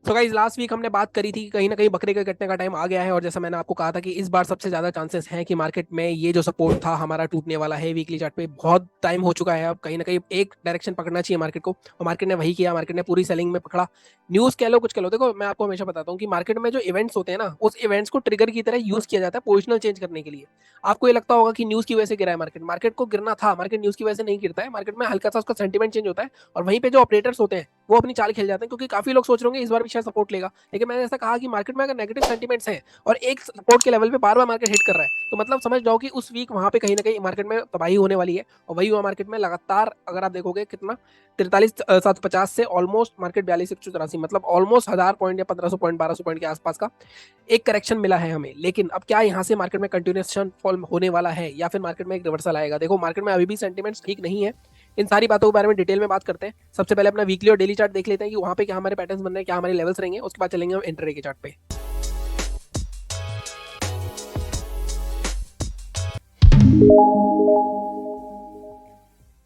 So guys last week हमने बात करी थी कि कहीं ना कहीं बकरे के कटने का टाइम आ गया है, और जैसा मैंने आपको कहा था कि इस बार सबसे ज्यादा चांसेस हैं कि मार्केट में ये जो सपोर्ट था हमारा टूटने वाला है वीकली चार्ट पे। बहुत टाइम हो चुका है, अब कहीं ना कहीं एक डायरेक्शन पकड़ना चाहिए मार्केट को, और मार्केट ने वही किया। मार्केट ने पूरी सेलिंग में पकड़ा। न्यूज कह लो कुछ कह लो, देखो मैं आपको हमेशा बताता हूँ कि मार्केट में जो इवेंट्स होते हैं ना, उस इवेंट्स को ट्रिगर की तरह यूज किया जाता है पोजिशनल चेंज करने के लिए। आपको ये लगता होगा कि न्यूज की वजह से गिरा है मार्केट, मार्केट को गिरना था, मार्केट न्यूज की वजह से नहीं गिरता है। मार्केट में हल्का सा उसका सेंटीमेंट चेंज होता है, और वहीं पे जो ऑपरेटर्स होते हैं वो अपनी चाल खेल जाते हैं, क्योंकि काफी लोग सोच रहे होंगे इस बार भी शायद सपोर्ट लेगा। लेकिन मैंने ऐसा कहा कि मार्केट में अगर नेगेटिव सेंटीमेंट्स हैं और एक सपोर्ट के लेवल पे बार बार मार्केट हिट कर रहा है, तो मतलब समझ जाओ कि उस वीक वहां पे कहीं ना कहीं मार्केट में तबाही होने वाली है। और वही हुआ मार्केट में लगातार, अगर आप देखोगे कितना 43,750 से ऑलमोस्ट मार्केट 42,184, मतलब ऑलमोस्ट 1000 पॉइंट या 1500 पॉइंट 1200 पॉइंट के आसपास का एक करेक्शन मिला है हमें। लेकिन अब क्या यहाँ से मार्केट में कंटिन्यूएशन फॉल होने वाला है, या फिर मार्केट में एक रिवर्सल आएगा? देखो मार्केट में अभी भी सेंटीमेंट्स ठीक नहीं है। इन सारी बातों के बारे में डिटेल में बात करते हैं। सबसे पहले अपना वीकली और डेली चार्ट देख लेते हैं कि वहां पे क्या हमारे पैटर्न्स बन रहे हैं, क्या हमारे लेवल्स रहेंगे। उसके बाद चलेंगे हम इंट्राडे के चार्ट पे।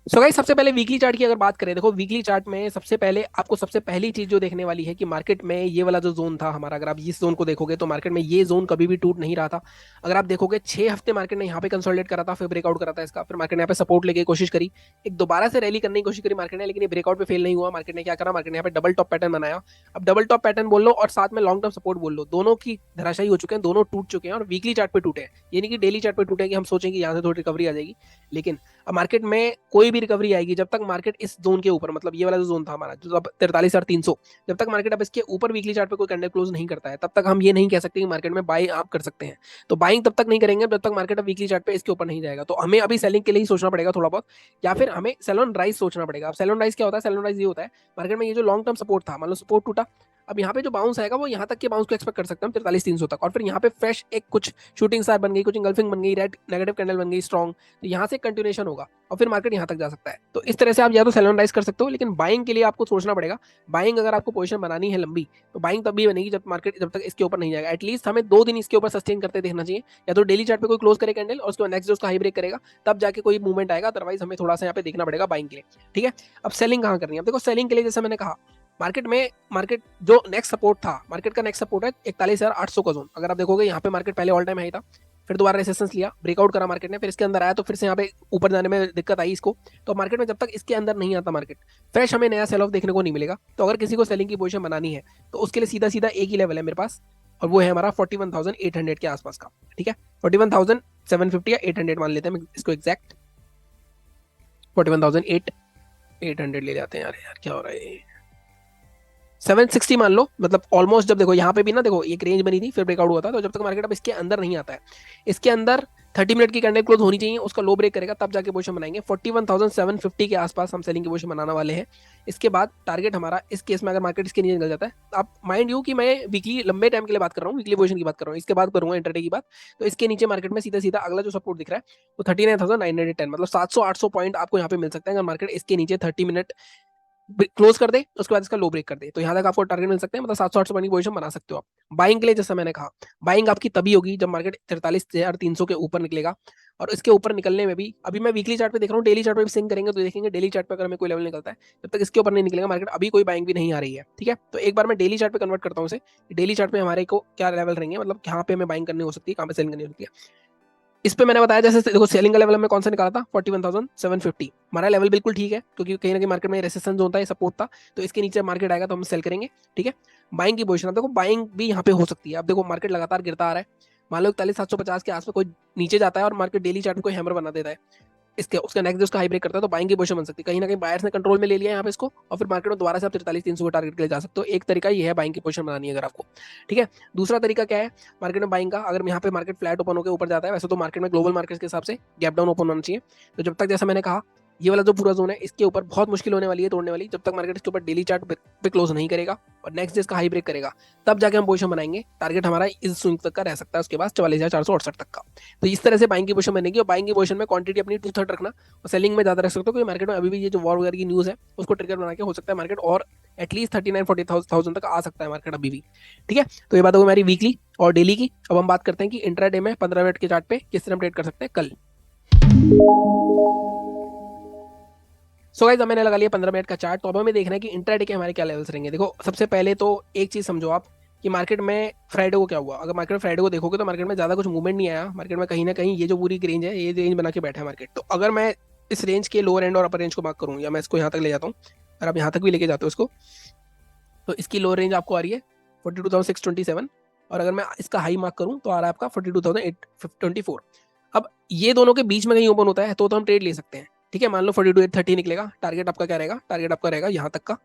सो गाइस सबसे पहले वीकली चार्ट की अगर बात करें, देखो वीकली चार्ट में सबसे पहले आपको सबसे पहली चीज जो देखने वाली है कि मार्केट में ये वाला जो जोन था हमारा, अगर आप इस जोन को देखोगे तो मार्केट में ये जोन कभी भी टूट नहीं रहा था। अगर आप देखोगे 6 हफ्ते मार्केट ने यहाँ पे कंसोलिडेट करा था, फिर ब्रेकआउट करा था इसका, फिर मार्केट ने यहाँ पे सपोर्ट लेके कोशिश करी, एक दोबारा से रैली करने की कोशिश करी मार्केट ने, लेकिन ये ब्रेकआउट पे फेल नहीं हुआ। मार्केट ने क्या करा, मार्केट ने यहाँ पे डबल टॉप पैटर्न बनाया। अब डबल टॉप पैटर्न बोल लो और साथ में लॉन्ग टर्म सपोर्ट बोल लो, दोनों की धराशायी हो चुके हैं, दोनों टूट चुके हैं, और वीकली चार्ट पे टूटे हैं। ये नहीं कि डेली चार्ट पे टूटे कि हम सोचें कि यहाँ से थोड़ी रिकवरी आ जाएगी। लेकिन अब मार्केट में कोई भी रिकवरी आएगी जब तक मार्केट इस जोन के ऊपर, मतलब ये वाला जो जोन था हमारा जो अब 43,300, जब तक मार्केट अब इसके ऊपर वीकली चार्ट पे कोई कैंडल क्लोज नहीं करता है, तब तक हम ये नहीं कह सकते कि मार्केट में बाई आप कर सकते हैं। तो बाइंग तब तक नहीं करेंगे जब तक मार्केट अब वीकली चार्ट पे इसके ऊपर नहीं जाएगा। तो हमें अभी सेलिंग के लिए ही सोचना पड़ेगा थोड़ा बहुत, या फिर हमें सेल ऑन राइज सोचना पड़ेगा। अब सेल ऑन राइज क्या होता है? सेल ऑन राइज ये होता है, मार्केट में ये जो लॉन्ग टर्म सपोर्ट था, मान लो सपोर्ट टूटा, अब यहाँ पे जो बाउंस आएगा वो यहाँ तक के बाउंस को एक्सपेक्ट कर सकते हैं हम 43,300 तक, और फिर यहाँ पे फ्रेश एक कुछ शूटिंग स्टार बन गई, कुछ इंगल्फिंग बन गई, रेड नेगेटिव कैंडल बन गई स्ट्रॉन्ग, तो यहाँ से कंटिन्यूएशन होगा और फिर मार्केट यहाँ तक जा सकता है। तो इस तरह से आप या तो सेल ऑन राइज कर सकते हो, लेकिन बाइंग के लिए आपको सोचना पड़ेगा। बाइंग अगर आपको पोजीशन बनानी है लंबी, तो बाइंग तब भी बनेगी जब मार्केट जब तक इसके ऊपर नहीं जाएगा। एटलीस्ट हमें 2 दिन इसके ऊपर सस्टेन करते देखना चाहिए, या तो डेली चार्ट पे कोई क्लोज करे कैंडल और उसके बाद नेक्स्ट डे उसका हाई ब्रेक करेगा, तब जाके कोई मूवमेंट आएगा। अदरवाइज हमें थोड़ा सा यहाँ पे देखना पड़ेगा बाइंग के लिए। ठीक है, अब सेलिंग कहाँ करनी है? अब देखो सेलिंग के लिए जैसे मैंने कहा, मार्केट जो नेक्स्ट सपोर्ट था, मार्केट का नेक्स्ट सपोर्ट है 41,800 का जोन। अगर आप देखोगे यहाँ पे मार्केट पहले ऑल टाइम हाई था, फिर दोबारा रेसिस्टेंस लिया, ब्रेकआउट करा मार्केट ने, फिर इसके अंदर आया, तो फिर से यहाँ पे ऊपर जाने में दिक्कत आई इसको। तो मार्केट में जब तक इसके अंदर नहीं आता मार्केट, फ्रेश हमें नया सेल ऑफ देखने को नहीं मिलेगा। तो अगर किसी को सेलिंग की पोजीशन बनानी है तो उसके लिए सीधा सीधा एक ही लेवल है मेरे पास, और वो है हमारा 41,800 के आसपास का। ठीक है, 41,750 या 800 मान लेते हैं इसको एग्जैक्ट, 41,800 ले जाते हैं। यार यार क्या हो रहा है, 760 मान लो, मतलब ऑलमोस्ट। जब देखो यहाँ पे भी ना, देखो एक रेंज बनी थी फिर ब्रेकआउट हुआ था, तो जब तक मार्केट अब इसके अंदर नहीं आता है, इसके अंदर 30 मिनट की कैंडल क्लोज होनी चाहिए, उसका लो ब्रेक करेगा तब जाके पोजीशन बनाएंगे। 41,750 के आसपास हम सेलिंग की पोजीशन बनाने वाले हैं। इसके बाद टारगेट हमारा इस केस में, अगर मार्केट इसके नीचे निकल जाता है, आप माइंड यू कि मैं वीकली लंबे टाइम के लिए बात कर रहा हूँ, वीकली पोजीशन की बात कर रहा हूँ, इसके बाद करूंगा इंटरडे की बात। तो इसके नीचे मार्केट में सीधा सीधा अगला जो सपोर्ट दिख रहा है वो 39,910, मतलब 700-800 पॉइंट आपको यहाँ पे मिल सकता है अगर मार्केट इसके नीचे 30 मिनट क्लोज कर दे, उसके बाद इसका लो ब्रेक कर दे, तो यहाँ तक आपको टारगेट मिल सकते हैं, मतलब 700-800 पॉइंट की पोजीशन बना सकते हो आप। बाइंग के लिए जैसा मैंने कहा, बाइंग आपकी तभी होगी जब मार्केट 43,300 के ऊपर निकलेगा। और इसके ऊपर निकलने में भी, अभी मैं वीकली चार्ट पे देख रहा हूँ, डेली चार्ट पे भी सिंक करेंगे तो देखेंगे डेली चार्ट पे अगर हमें कोई लेवल निकलता है, जब तक इसके ऊपर नहीं निकलेगा मार्केट, अभी कोई बाइंग भी नहीं आ रही है। ठीक है, तो एक बार मैं डेली चार्ट पे कन्वर्ट करता हूँ इसे, डेली चार्ट पे हमारे को क्या लेवल रहेंगे, मतलब कहाँ पे हमें बाइंग करनी हो सकती है, कहाँ पे सेलिंग करनी हो सकती है। इस पे मैंने बताया, जैसे देखो सेलिंग का लेवल में कौन सा निकाला था, 41,750 हमारा लेवल बिल्कुल ठीक है, क्योंकि कहीं ना कहीं मार्केट में रेसिस्टेंस जोन था, ये सपोर्ट था, तो इसके नीचे मार्केट आएगा तो हम सेल करेंगे। ठीक है, बाइंग की पोजीशन, देखो बाइंग भी यहाँ पे हो सकती है। अब देखो मार्केट लगातार गिरता आ रहा है, मान लो 41,750 के आसपास कोई नीचे जाता है और मार्केट डेली चार्ट में कोई हैमर बना देता है, इसके उसका नेक्स्ट उसका हाई ब्रेक करता है, तो बाइंग की पोजीशन बन सकती है। कहीं ना कहीं बायर्स ने कंट्रोल में ले लिया यहाँ पे इसको, और फिर मार्केट में दोबारा से आप 43,300 के टारगेट के लिए जा सकते हो। एक तरीका ये है बाइंग की पोजीशन बनानी है अगर आपको। ठीक है, दूसरा तरीका क्या है मार्केट में बाइंग का, अगर यहाँ पे मार्केट फ्लैट ओपन होकर ऊपर जाता है, वैसे तो मार्केट में ग्लोबल मार्केट के हिसाब से गैप डाउन ओपन होना चाहिए, तो जब तक जैसा मैंने कहा ये वाला जो पूरा जोन है इसके ऊपर बहुत मुश्किल होने वाली है तोड़ने वाली, जब तक मार्केट इसके ऊपर डेली चार्ट पे क्लोज नहीं करेगा और नेक्स्ट डे इसका हाई ब्रेक करेगा, तब जाके हम पोजीशन बनाएंगे। टारगेट हमारा इस स्विंग तक का रह सकता है, उसके बाद 44,468 तक का। तो इस तरह से बाइंग की पोजीशन बनेगी, और बाइंग की पोजीशन में क्वांटिटी अपनी 2/3 रखना, और सेलिंग में ज्यादा रख सकते हो, क्योंकि मार्केट में अभी भी ये जो वॉर वगैरह की न्यूज है उसको ट्रिगर बना के हो सकता है मार्केट और एटलीस्ट 39-40,000 तक आ सकता है मार्केट अभी भी। ठीक है, तो ये बात होगी हमारी वीकली और डेली की। अब हम बात करते हैं कि इंट्राडे में 15 मिनट के चार्ट पे किस तरह हम ट्रेड कर सकते हैं कल। सो गाइस मैंने लगा लिया 15 मिनट का चार्ट। तो अब हमें देखना है कि इंट्राडे के हमारे क्या लेवल्स रहेंगे। देखो सबसे पहले तो एक चीज समझो आप कि मार्केट में फ्राइडे को क्या हुआ। अगर मार्केट में फ्राइडे को देखोगे तो मार्केट में ज्यादा कुछ मूवमेंट नहीं आया। मार्केट में कहीं ना कहीं ये जो पूरी रेंज है ये रेंज बना के बैठा है मार्केट। तो अगर मैं इस रेंज के लोअर एंड और अपर रेंज को मार्क करूँ या मैं इसको यहाँ तक ले जाता हूँ, अगर आप यहाँ तक भी लेके जाते हो इसको, तो इसकी लोअर रेंज आपको आ रही है 42,627 और अगर मैं इसका हाई मार्क करूँ तो आ रहा है आपका 42,824। अब ये दोनों के बीच में कहीं ओपन होता है तो हम ट्रेड ले सकते हैं। ठीक है, मान लो 42,830 निकलेगा, टारगेट आपका क्या रहेगा, टारगेट आपका रहेगा यहाँ तक का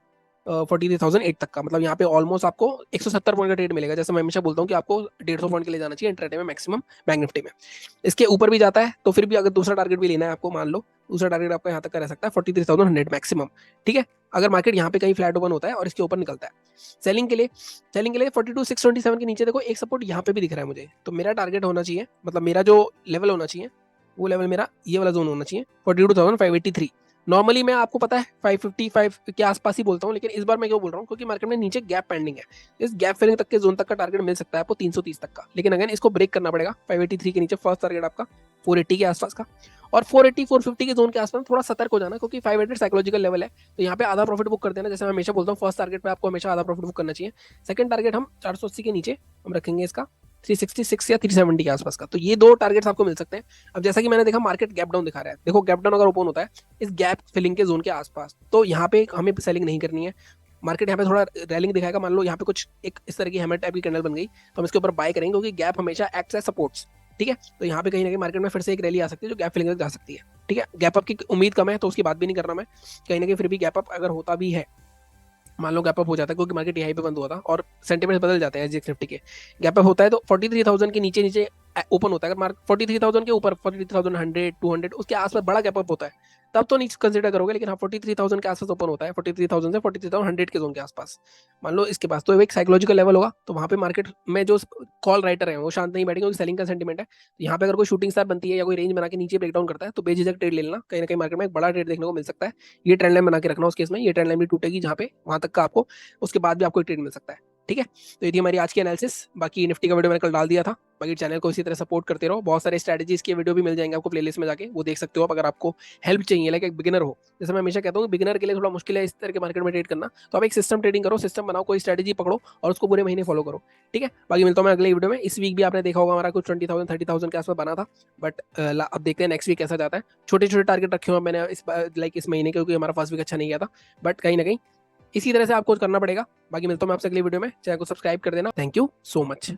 43,008 तक का। मतलब यहाँ पे ऑलमोस्ट आपको 170 पॉइंट का ट्रेड मिलेगा। जैसे मैं हमेशा बोलता हूँ कि आपको 150 पॉइंट के लिए जाना चाहिए इंट्राडे में मैक्सिमम बैंक निफ्टी में। इसके ऊपर भी जाता है तो फिर भी अगर दूसरा टारगेट भी लेना है आपको, मान लो दूसरा टारगेट आपका यहाँ तक का रह सकता है 43,100 मैक्सिमम। ठीक है, अगर मार्केट यहाँ पे कहीं फ्लैट ओपन होता है और इसके ऊपर निकलता है सेलिंग के लिए 42,627 के नीचे देखो एक सपोर्ट यहाँ पे भी दिख रहा है मुझे। तो मेरा टारगेट होना चाहिए, मतलब मेरा जो लेवल होना चाहिए वो लेवल मेरा ये वाला जोन होना चाहिए 42,583। नॉर्मली मैं आपको पता है 555 के आसपास ही बोलता हूँ, लेकिन इस बार मैं क्यों बोल रहा हूँ क्योंकि मार्केट में नीचे गैप पेंडिंग है। इस गैप फिलिंग तक के जोन तक का टारगेट मिल सकता है आपको 330 तक का, लेकिन अगेन इसको ब्रेक करना पड़ेगा 583 के नीचे। फर्स्ट टारगेट आपका 480 के आसपास का, और 480 450 के जोन के आसपास थोड़ा सतर्क हो जाना क्योंकि 500 साइकोलॉजिकल लेवल है। तो यहाँ पे आधा प्रॉफिट बुक कर देना। जैसे मैं हमेशा बोलता हूँ फर्स्ट टारगेट पे आपको हमेशा आधा प्रॉफिट बुक करना चाहिए। सेकंड टारगेट हम 480 के नीचे हम रखेंगे इसका 366 या 370 के आसपास का। तो ये दो टारगेट्स आपको मिल सकते हैं। अब जैसा कि मैंने देखा मार्केट गैप डाउन दिखा रहा है, देखो गैप डाउन अगर ओपन होता है इस गैप फिलिंग के जोन के आसपास तो यहाँ पे हमें सेलिंग नहीं करनी है। मार्केट यहाँ पे थोड़ा रैलिंग दिखाएगा, मान लो यहाँ पे कुछ एक इस तरह की हैमर टाइप की कैंडल बन गई तो हम इसके ऊपर बाय करेंगे क्योंकि गैप हमेशा एक्ट्स एज सपोर्ट्स। ठीक है, तो यहाँ पे कहीं ना कहीं मार्केट में फिर से एक रैली आ सकती है जो गैप फिलिंग तक जा सकती है। ठीक है, गैप अप की उम्मीद कम है तो उसकी बात भी नहीं कर रहा मैं, कहीं ना कहीं फिर भी गैप अप अगर होता भी है, मान लो गैप अप हो जाता है क्योंकि मार्केट यहीं पे बंद हुआ था और सेंटीमेंट बदल जाते हैं एसजीएक्स निफ्टी के। गैप अप होता है तो 43,000 के नीचे नीचे ओपन होता है। अगर मार्केट 43,000 के ऊपर 43,100 200 उसके आसपास बड़ा गैप अप होता है तब तो नीचे कंसिडर करोगे, लेकिन हाँ 43,000 के आसपास ओपन होता है 43,000 से 43,100 के जोन के आसपास मान लो इसके पास, तो एक साइकोलॉजिकल लेवल होगा। तो वहाँ पे मार्केट में जो कॉल राइटर है वो शांत नहीं बैठेंगे क्योंकि सेलिंग का सेंटीमेंट है। तो यहाँ पे अगर कोई शूटिंग स्टार बनती है या कोई रेंज बना के नीचे ब्रेकडाउन करता है तो बेझिझक ट्रेड ले लेना, कहीं ना कहीं मार्केट में एक बड़ा ट्रेड देखने को मिल सकता है। ये ट्रेंड लाइन बना के रखना, उस केस में ये ट्रेंड लाइन भी टूटेगी जहाँ पे वहां तक का आपको, उसके बाद भी आपको एक ट्रेड मिल सकता है। ठीक है, तो ये थी हमारी आज की एनालिसिस। बाकी निफ्टी का वीडियो मैंने कल डाल दिया था। बाकी चैनल को इसी तरह सपोर्ट करते रहो। बहुत सारे स्ट्रेटजीज के वीडियो भी मिल जाएंगे आपको प्लेलिस्ट में जाके, वो देख सकते हो आप अगर आपको हेल्प चाहिए, लाइक एक बिगिनर हो। जैसे मैं हमेशा कहता हूँ बिगिनर के लिए थोड़ा मुश्किल है इस तरह के मार्केट में ट्रेड करना, तो आप एक सिस्टम ट्रेडिंग करो, सिस्टम बनाओ, कोई स्ट्रेटजी पकड़ो और उसको पूरे महीने फॉलो करो। ठीक है, बाकी मिलता हूँ मैं अगले वीडियो में। इस वीक भी आपने देखा होगा हमारा कुछ 20,000 30,000 के आसपास बना था, बट अब देखते हैं नेक्स्ट वीक कैसा जाता है। छोटे छोटे टारगेट रखे हुए मैंने इस महीने के, क्योंकि हमारा फर्स्ट वीक अच्छा नहीं गया था, बट कहीं ना कहीं इसी तरह से आपको करना पड़ेगा। बाकी मिलता हूँ मैं आपसे अगली वीडियो में, चैनल को सब्सक्राइब कर देना। Thank you so much.